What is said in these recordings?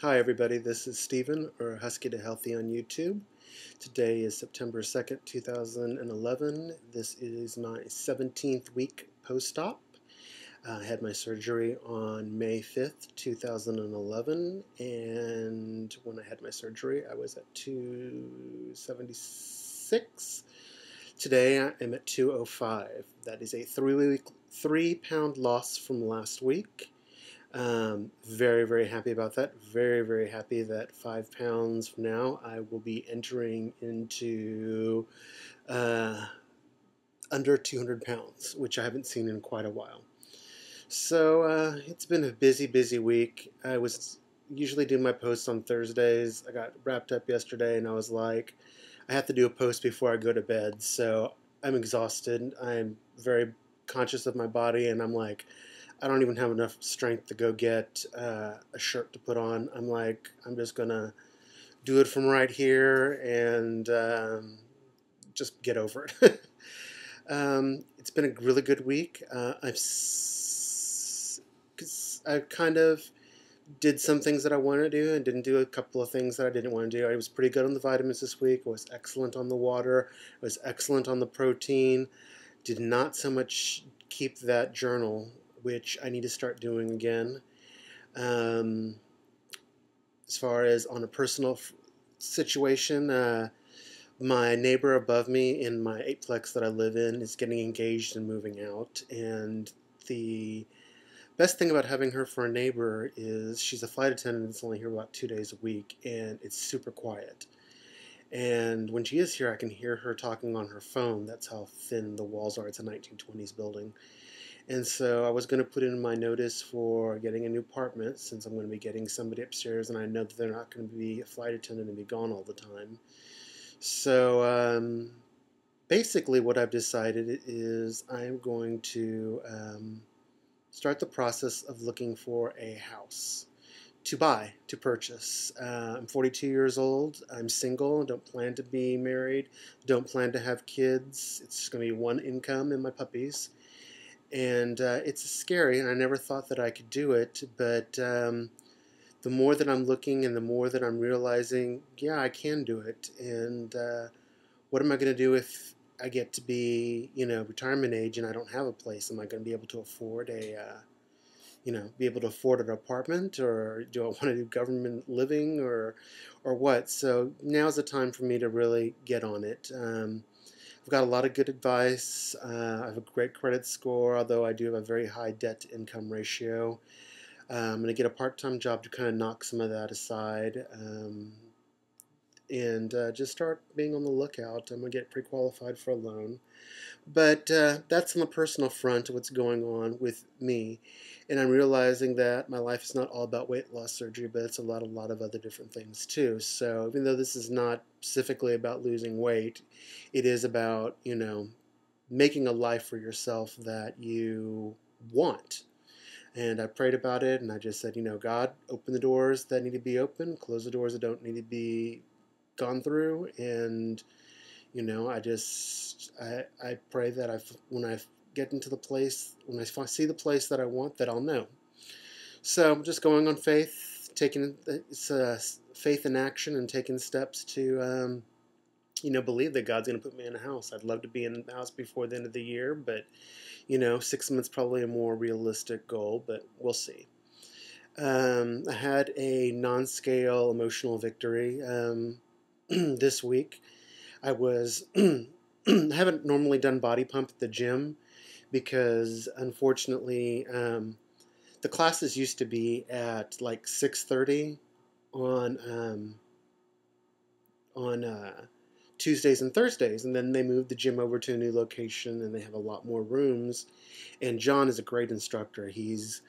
Hi everybody, this is Steven, or Husky to Healthy on YouTube. Today is September 2nd, 2011. This is my 17th week post-op. I had my surgery on May 5th, 2011, and when I had my surgery I was at 276. Today I am at 205. That is a 3-pound loss from last week. Very, very happy about that. Very, very happy that 5 pounds from now I will be entering into under 200 pounds, which I haven't seen in quite a while. So it's been a busy, busy week. I was usually doing my posts on Thursdays. I got wrapped up yesterday and I was like, I have to do a post before I go to bed. So I'm exhausted. I'm very conscious of my body and I'm like, I don't even have enough strength to go get a shirt to put on. I'm like, I'm just going to do it from right here and just get over it. It's been a really good week. I kind of did some things that I wanted to do and didn't do a couple of things that I didn't want to do. I was pretty good on the vitamins this week. I was excellent on the water. I was excellent on the protein. Did not so much keep that journal, which I need to start doing again. As far as on a personal situation, my neighbor above me in my eightplex that I live in is getting engaged and moving out. And the best thing about having her for a neighbor is she's a flight attendant that's only here about 2 days a week, and it's super quiet. And when she is here, I can hear her talking on her phone. That's how thin the walls are. It's a 1920s building. And so I was going to put in my notice for getting a new apartment since I'm going to be getting somebody upstairs and I know that they're not going to be a flight attendant and be gone all the time. So basically what I've decided is I'm going to start the process of looking for a house to buy, to purchase. I'm 42 years old. I'm single. Don't plan to be married. Don't plan to have kids. It's just going to be one income and my puppies. And it's scary, and I never thought that I could do it, but the more that I'm looking and the more that I'm realizing, yeah, I can do it. And what am I going to do if I get to be, retirement age and I don't have a place? Am I going to be able to afford an apartment, or do I want to do government living, or what? So now's the time for me to really get on it. I've got a lot of good advice. I have a great credit score, although I do have a very high debt-to-income ratio. I'm going to get a part-time job to kind of knock some of that aside, and just start being on the lookout. I'm going to get pre-qualified for a loan. But that's on the personal front of what's going on with me. And I'm realizing that my life is not all about weight loss surgery, but it's a lot of other different things too. So even though this is not specifically about losing weight, it is about, making a life for yourself that you want. And I prayed about it and I just said, God, open the doors that need to be open, close the doors that don't need to be gone through. And I pray that when I get into the place, when I see the place that I want, that I'll know. So I'm just going on faith, faith in action, and taking steps to, believe that God's going to put me in a house. I'd love to be in the house before the end of the year, but 6 months probably a more realistic goal, but we'll see. I had a non-scale emotional victory this week. I haven't normally done body pump at the gym because unfortunately the classes used to be at like 6:30 on Tuesdays and Thursdays, and then they moved the gym over to a new location and they have a lot more rooms. And John is a great instructor. He's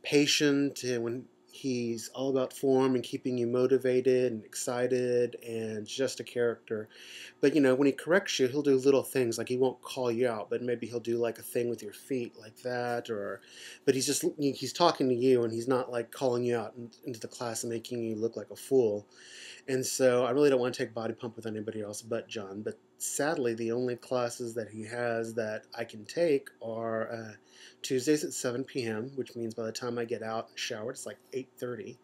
patient, and when he's all about form and keeping you motivated and excited, and just a character. But when he corrects you, he'll do little things, like he won't call you out, but maybe he'll do like a thing with your feet like that, but he's talking to you and he's not like calling you out into the class and making you look like a fool. And so I really don't want to take body pump with anybody else but John. But sadly, the only classes that he has that I can take are Tuesdays at 7 p.m., which means by the time I get out and shower, it's like 8:30.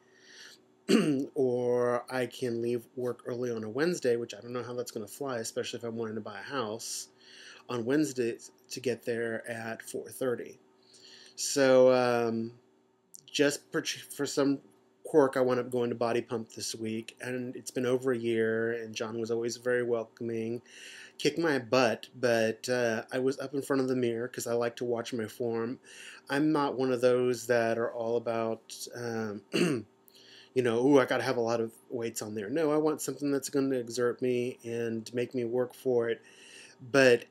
or I can leave work early on a Wednesday, which I don't know how that's going to fly, especially if I'm wanting to buy a house on Wednesday to get there at 4:30. So just for some quirk, I wound up going to Body Pump this week, and it's been over a year. And John was always very welcoming, kicked my butt, but I was up in front of the mirror because I like to watch my form. I'm not one of those that are all about, ooh, I got to have a lot of weights on there. No, I want something that's going to exert me and make me work for it. But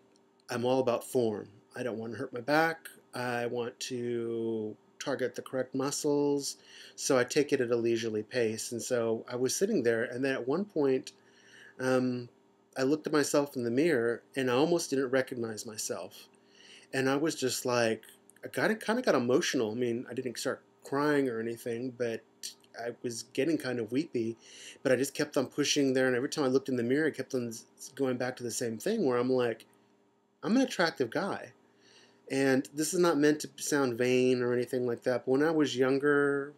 I'm all about form. I don't want to hurt my back. I want to target the correct muscles. So I take it at a leisurely pace. And so I was sitting there, and then at one point, um, I looked at myself in the mirror, and I almost didn't recognize myself. And I was just like, kind of got emotional. I mean, I didn't start crying or anything, but I was getting kind of weepy. But I just kept on pushing there, and every time I looked in the mirror, I kept on going back to the same thing where I'm like, I'm an attractive guy. And this is not meant to sound vain or anything like that, but when I was younger,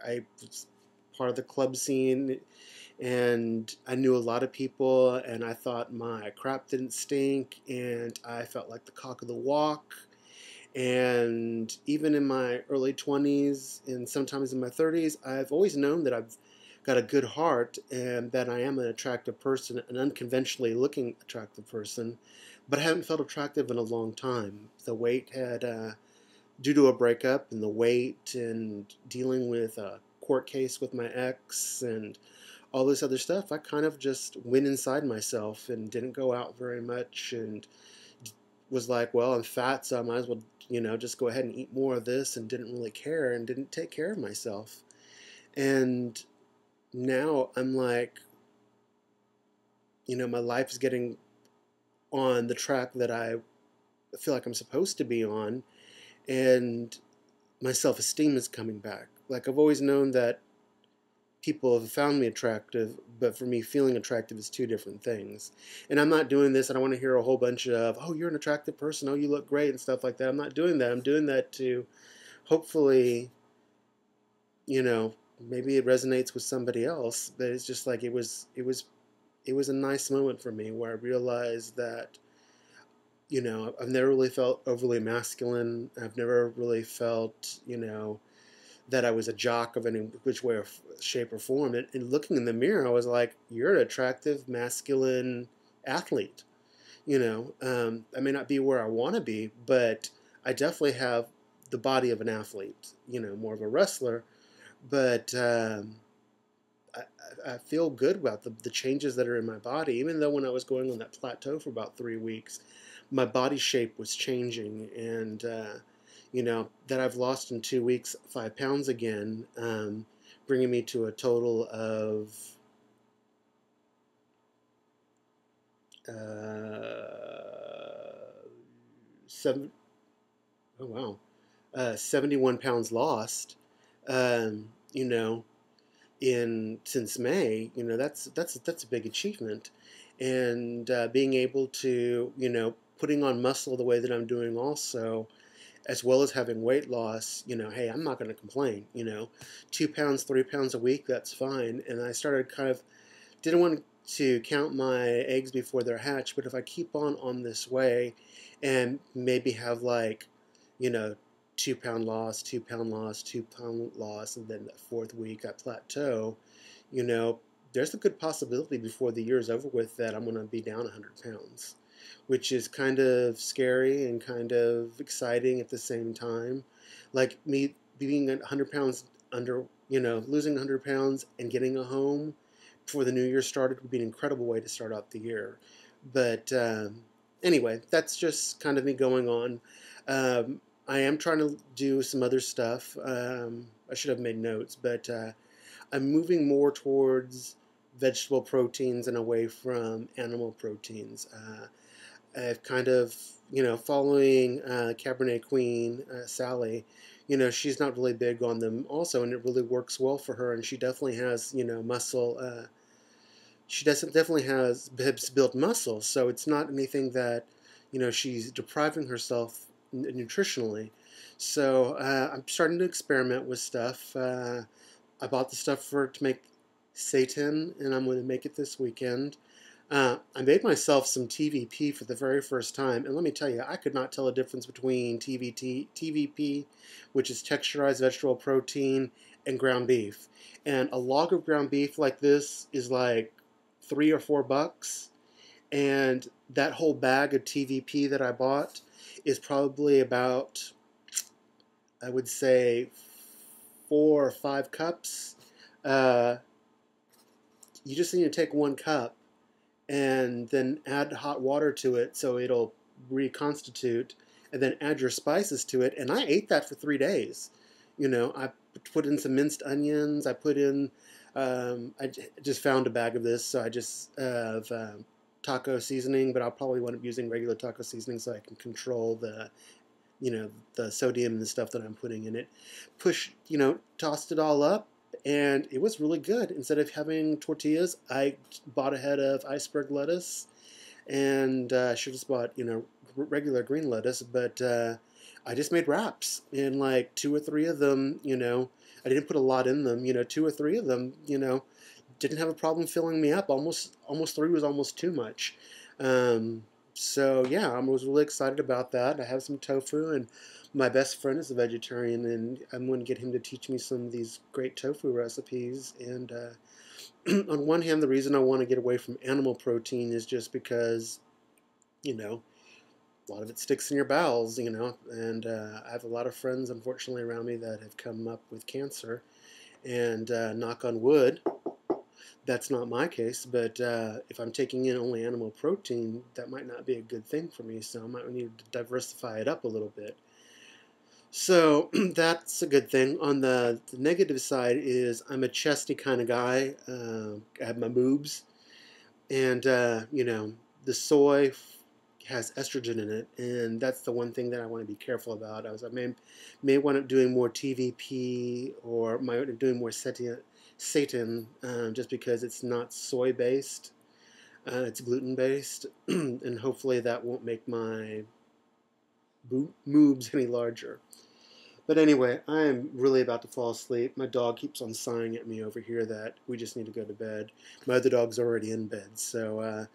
I was part of the club scene, and I knew a lot of people, and I thought my crap didn't stink, and I felt like the cock of the walk. And even in my early 20s and sometimes in my 30s, I've always known that I've got a good heart and that I am an attractive person, an unconventionally looking attractive person, but I haven't felt attractive in a long time. The weight had, due to a breakup and the weight and dealing with a court case with my ex and all this other stuff, I kind of just went inside myself and didn't go out very much and was like, well, I'm fat, so I might as well, just go ahead and eat more of this, and didn't really care and didn't take care of myself. And now I'm like, my life is getting on the track that I feel like I'm supposed to be on, and my self-esteem is coming back. Like, I've always known that people have found me attractive, but for me, feeling attractive is two different things. And I'm not doing this, I don't want to hear a whole bunch of, oh, you're an attractive person, oh, you look great, and stuff like that. I'm not doing that. I'm doing that to hopefully, maybe it resonates with somebody else, but it's just like it was a nice moment for me where I realized that, I've never really felt overly masculine. I've never really felt, that I was a jock of any which way or shape or form. And looking in the mirror, I was like, you're an attractive, masculine athlete. I may not be where I want to be, but I definitely have the body of an athlete, more of a wrestler. But I feel good about the changes that are in my body, even though when I was going on that plateau for about 3 weeks, my body shape was changing, and that I've lost in 2 weeks 5 pounds again, bringing me to a total of seven. Oh wow, 71 pounds lost. Um, you know, in since May. That's a big achievement, and being able to putting on muscle the way that I'm doing also, as well as having weight loss, hey, I'm not going to complain. 2 pounds, 3 pounds a week, that's fine. And I started kind of didn't want to count my eggs before they're hatched, but if I keep on this way, and maybe have like, you know, 2 pound loss, 2 pound loss, 2 pound loss, and then the fourth week I plateau, you know, there's a good possibility before the year is over with that I'm going to be down 100 pounds, which is kind of scary and kind of exciting at the same time. Like me being 100 pounds under, losing 100 pounds and getting a home before the new year started would be an incredible way to start out the year. But anyway, that's just kind of me going on. I am trying to do some other stuff. I should have made notes, but I'm moving more towards vegetable proteins and away from animal proteins. I've kind of, following Cabernet Queen, Sally, she's not really big on them also, and it really works well for her, and she definitely has, muscle. She definitely has built muscle, so it's not anything that, she's depriving herself nutritionally. So I'm starting to experiment with stuff. I bought the stuff to make seitan, and I'm going to make it this weekend. I made myself some TVP for the very first time, and let me tell you, I could not tell a difference between TVP, which is texturized vegetable protein, and ground beef. And a log of ground beef like this is like $3 or $4, and that whole bag of TVP that I bought is probably about, I would say, 4 or 5 cups. Uh, you just need to take 1 cup and then add hot water to it so it'll reconstitute, and then add your spices to it. And I ate that for 3 days. I put in some minced onions. I put in, I just found a bag of this, so I just have taco seasoning, but I'll probably wind up using regular taco seasoning so I can control the sodium and the stuff that I'm putting in it. Tossed it all up, and it was really good. Instead of having tortillas, I bought a head of iceberg lettuce, and I should have just bought, regular green lettuce, but I just made wraps, and like 2 or 3 of them, I didn't put a lot in them, 2 or 3 of them, didn't have a problem filling me up. Almost 3 was almost too much. So yeah, I was really excited about that. I have some tofu, and my best friend is a vegetarian, and I'm going to get him to teach me some of these great tofu recipes. And on one hand, the reason I want to get away from animal protein is just because, a lot of it sticks in your bowels, and I have a lot of friends, unfortunately, around me that have come up with cancer, and knock on wood, that's not my case, but if I'm taking in only animal protein, that might not be a good thing for me, so I might need to diversify it up a little bit. So that's a good thing. On the negative side is I'm a chesty kind of guy. I have my boobs, and the soy has estrogen in it, and that's the one thing that I want to be careful about. I may wind up doing more TVP, or might end up doing more seitan, just because it's not soy based, it's gluten based, and hopefully that won't make my boobs any larger. But anyway, I am really about to fall asleep. My dog keeps on sighing at me over here that we just need to go to bed. My other dog's already in bed. So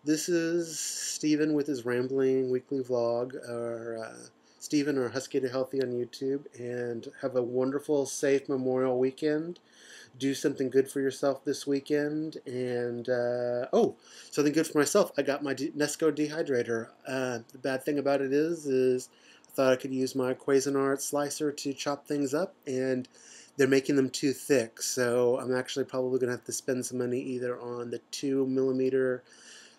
this is Steven with his rambling weekly vlog, or Steven or Husky to Healthy on YouTube. And have a wonderful, safe Memorial weekend. Do something good for yourself this weekend. And, something good for myself. I got my Nesco dehydrator. The bad thing about it is I thought I could use my Cuisinart slicer to chop things up, and they're making them too thick. So I'm actually probably going to have to spend some money either on the 2mm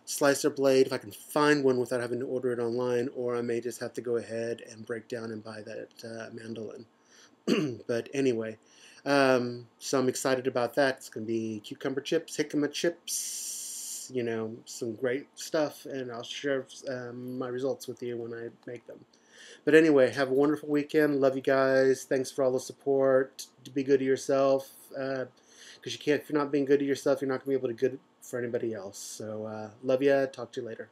slicer blade, if I can find one without having to order it online, or I may just have to go ahead and break down and buy that mandolin. But anyway, so I'm excited about that. It's going to be cucumber chips, jicama chips, some great stuff, and I'll share my results with you when I make them. But anyway, have a wonderful weekend. Love you guys. Thanks for all the support. Be good to yourself, because if you're not being good to yourself, you're not going to be able to be good for anybody else. So love ya. Talk to you later.